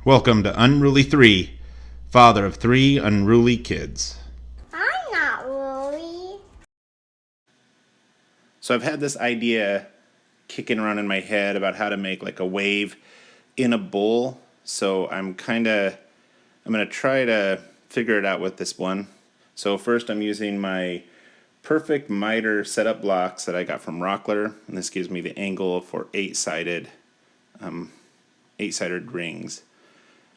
Welcome to Unruly 3, father of 3 unruly kids. I'm not really. So I've had this idea kicking around in my head about how to make like a wave in a bowl. So I'm going to try to figure it out with this one. So first I'm using my perfect miter setup blocks that I got from Rockler, and this gives me the angle for eight-sided rings.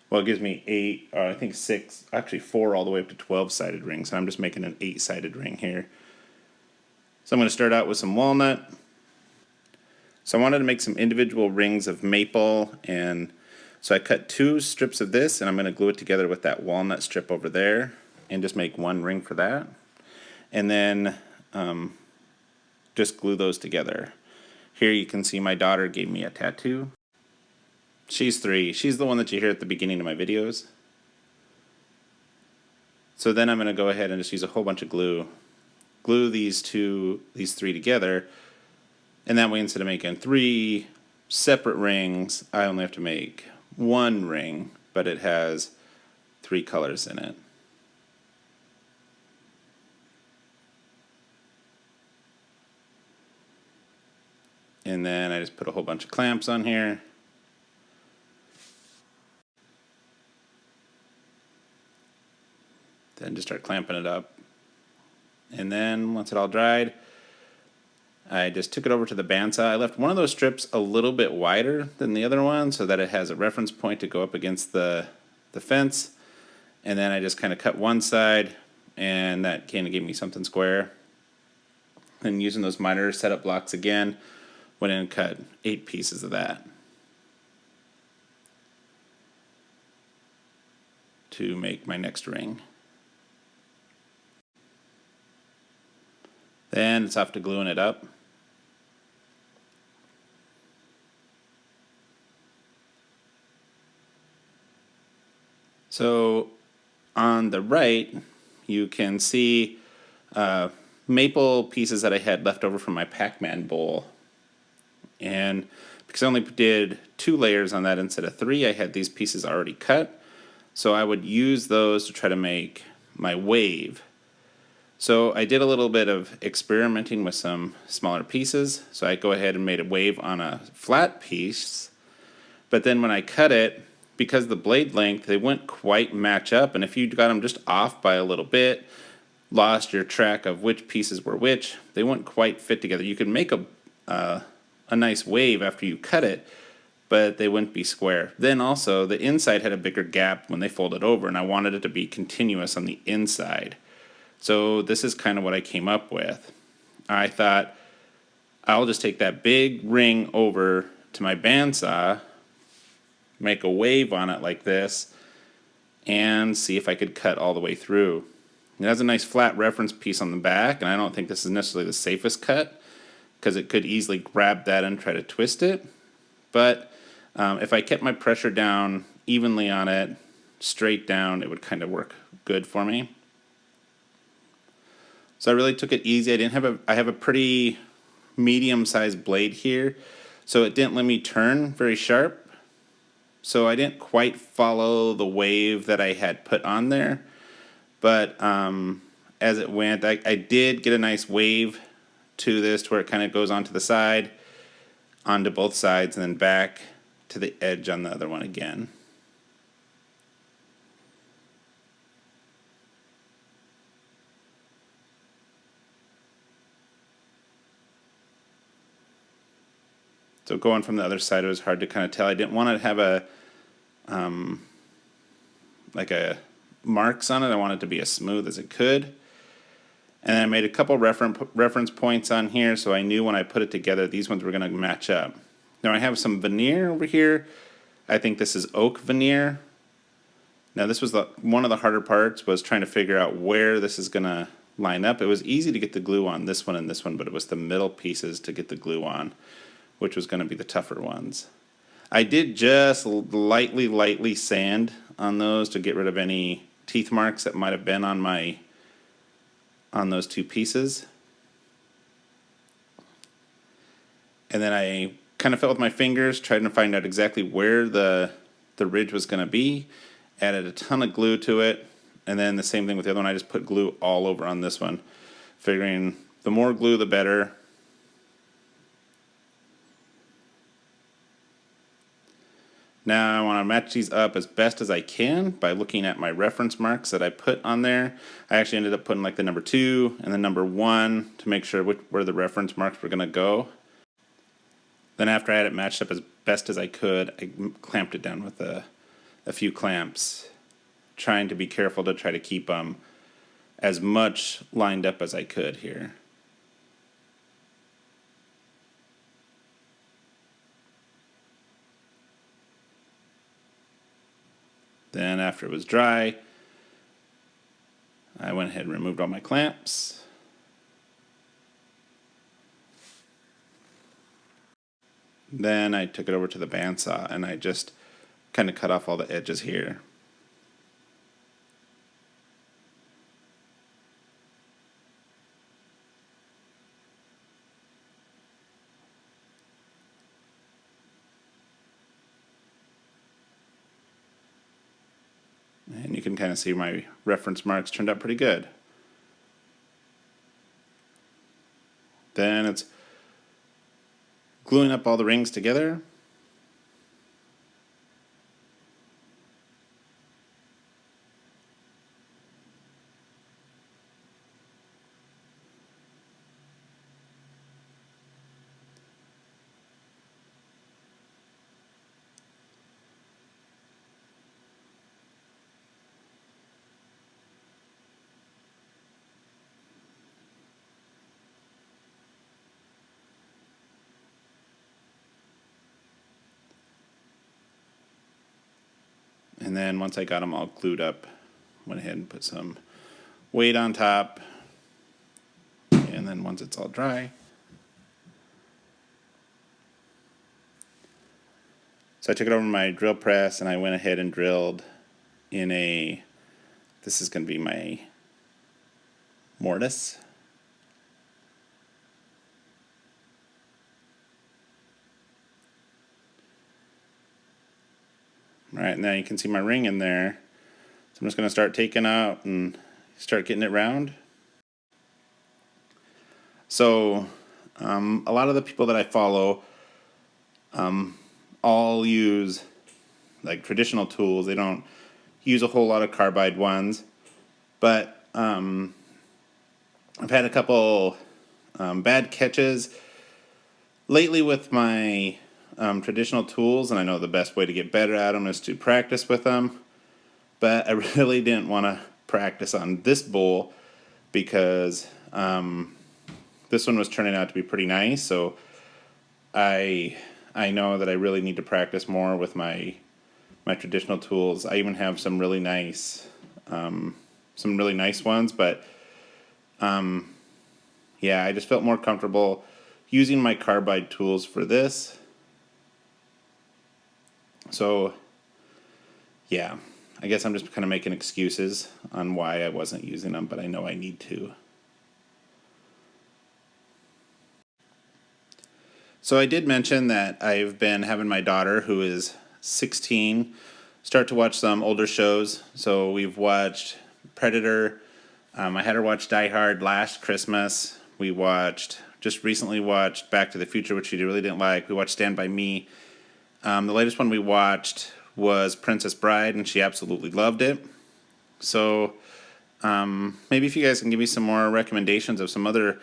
Well, it gives me 8, I think 6, actually 4 all the way up to 12-sided rings. And I'm just making an 8-sided ring here. So I'm going to start out with some walnut. So I wanted to make some individual rings of maple, and so I cut 2 strips of this, and I'm going to glue it together with that walnut strip over there, and just make 1 ring for that. And then just glue those together. Here you can see my daughter gave me a tattoo. She's 3. She's the one that you hear at the beginning of my videos. So then I'm going to go ahead and just use a whole bunch of glue. Glue these 3 together. And that way, instead of making 3 separate rings, I only have to make 1 ring, but it has 3 colors in it. And then I just put a whole bunch of clamps on here. Then just start clamping it up. And then once it all dried, I just took it over to the bandsaw. I left one of those strips a little bit wider than the other one so that it has a reference point to go up against the fence. And then I just kind of cut one side, and that kind of gave me something square. And using those miter setup blocks again, went in and cut 8 pieces of that to make my next ring. Then it's off to gluing it up. So on the right, you can see maple pieces that I had left over from my Pac-Man bowl. And because I only did 2 layers on that instead of 3, I had these pieces already cut. So I would use those to try to make my wave. So I did a little bit of experimenting with some smaller pieces. So I go ahead and made a wave on a flat piece. But then when I cut it, because the blade length, they wouldn't quite match up. And if you got them just off by a little bit, lost your track of which pieces were which, they wouldn't quite fit together. You could make a nice wave after you cut it, but they wouldn't be square. Then also, the inside had a bigger gap when they folded over, and I wanted it to be continuous on the inside. So this is kind of what I came up with. I thought, I'll just take that big ring over to my bandsaw, make a wave on it like this, and see if I could cut all the way through. It has a nice flat reference piece on the back, and I don't think this is necessarily the safest cut, because it could easily grab that and try to twist it. But if I kept my pressure down evenly on it, straight down, it would kind of work good for me. So I really took it easy. I have a pretty medium-sized blade here, so it didn't let me turn very sharp. So I didn't quite follow the wave that I had put on there. But as it went, I did get a nice wave to this to where it kind of goes onto the side, onto both sides, and then back to the edge on the other one again. So going from the other side, it was hard to kind of tell. I didn't want to have a marks on it. I wanted it to be as smooth as it could. And I made a couple reference points on here, so I knew when I put it together, these ones were going to match up. Now I have some veneer over here. I think this is oak veneer. Now this was one of the harder parts, was trying to figure out where this is going to line up. It was easy to get the glue on this one and this one, but it was the middle pieces to get the glue on, which was going to be the tougher ones. I did just lightly sand on those to get rid of any teeth marks that might have been on those 2 pieces. And then I kind of felt with my fingers, trying to find out exactly where the the ridge was going to be. Added a ton of glue to it, and then the same thing with the other one. I just put glue all over on this one, figuring the more glue the better. Now I want to match these up as best as I can by looking at my reference marks that I put on there. I actually ended up putting like the number 2 and the number 1 to make sure where the reference marks were going to go. Then after I had it matched up as best as I could, I clamped it down with a few clamps, trying to be careful to try to keep them as much lined up as I could here. Then after it was dry, I went ahead and removed all my clamps. Then I took it over to the bandsaw and I just kind of cut off all the edges here. And you can kind of see my reference marks turned out pretty good. Then it's gluing up all the rings together. And then once I got them all glued up, went ahead and put some weight on top. And then once it's all dry, so I took it over my drill press and I went ahead and drilled in this is going to be my mortise. All right, now you can see my ring in there. So I'm just going to start taking out and start getting it round. So a lot of the people that I follow all use like traditional tools. They don't use a whole lot of carbide ones. But I've had a couple bad catches lately with my traditional tools, and I know the best way to get better at them is to practice with them. But I really didn't want to practice on this bowl because this one was turning out to be pretty nice. So I know that I really need to practice more with my traditional tools. I even have some really nice ones, but yeah, I just felt more comfortable using my carbide tools for this. So yeah, I guess I'm just kind of making excuses on why I wasn't using them, but I know I need to. So I did mention that I've been having my daughter, who is 16, start to watch some older shows. So we've watched Predator. I had her watch Die Hard last Christmas. We just recently watched Back to the Future, which she really didn't like. We watched Stand By Me. The latest one we watched was Princess Bride, and she absolutely loved it. So maybe if you guys can give me some more recommendations of some other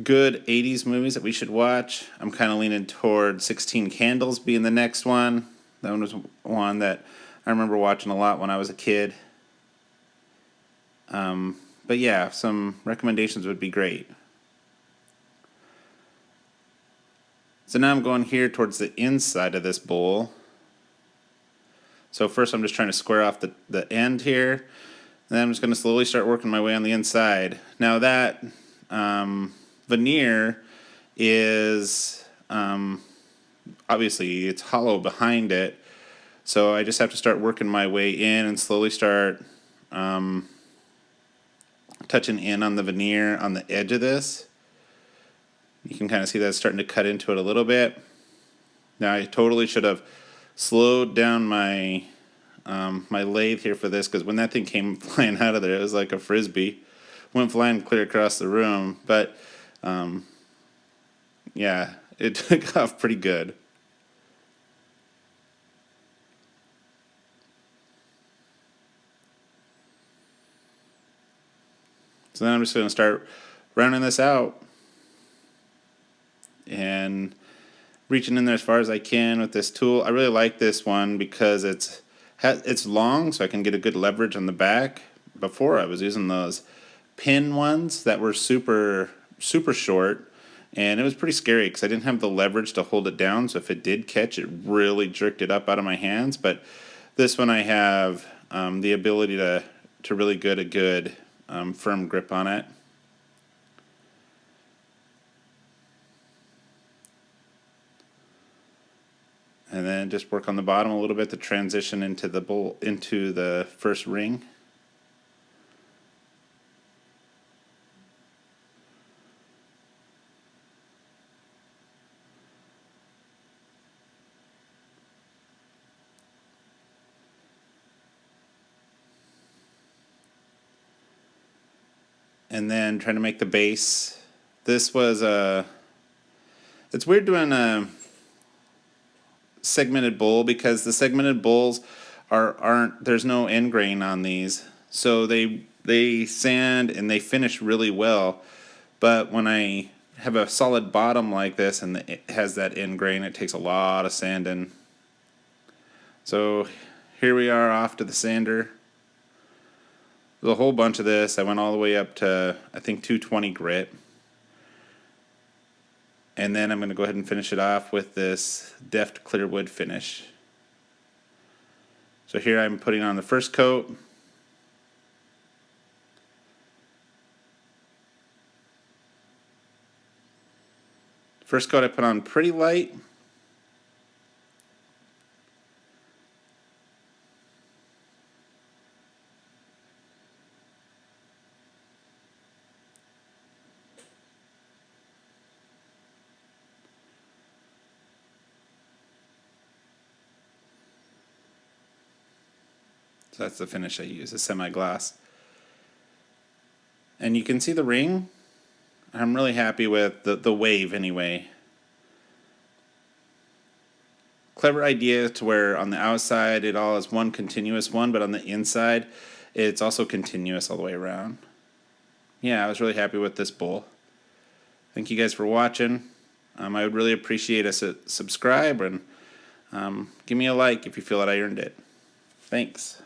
good 80s movies that we should watch. I'm kind of leaning toward 16 Candles being the next one. That one was one that I remember watching a lot when I was a kid. But yeah, some recommendations would be great. So now I'm going here towards the inside of this bowl. So first I'm just trying to square off the end here. And then I'm just going to slowly start working my way on the inside. Now that veneer is, obviously it's hollow behind it. So I just have to start working my way in and slowly start touching in on the veneer on the edge of this. You can kind of see that it's starting to cut into it a little bit. Now I totally should have slowed down my my lathe here for this, because when that thing came flying out of there, it was like a frisbee. Went flying clear across the room, but yeah, it took off pretty good. So then I'm just going to start rounding this out and reaching in there as far as I can with this tool. I really like this one because it's long, so I can get a good leverage on the back. Before I was using those pin ones that were super short, and it was pretty scary because I didn't have the leverage to hold it down. So if it did catch, it really jerked it up out of my hands. But this one I have the ability to really get a good firm grip on it. And then just work on the bottom a little bit to transition into the bowl, into the first ring. And then trying to make the base. This was it's weird doing a segmented bowl because the segmented bowls aren't there's no end grain on these, so they sand and they finish really well. But when I have a solid bottom like this and it has that end grain, it takes a lot of sanding. So here we are off to the sander. There's a whole bunch of this. I went all the way up to, I think, 220 grit. And then I'm going to go ahead and finish it off with this deft clear wood finish. So here I'm putting on the first coat. First coat I put on pretty light. So that's the finish I use, a semi-gloss. And you can see the ring. I'm really happy with the wave anyway. Clever idea to where on the outside it all is one continuous one, but on the inside it's also continuous all the way around. Yeah, I was really happy with this bowl. Thank you guys for watching. I would really appreciate a subscribe and give me a like if you feel that I earned it. Thanks.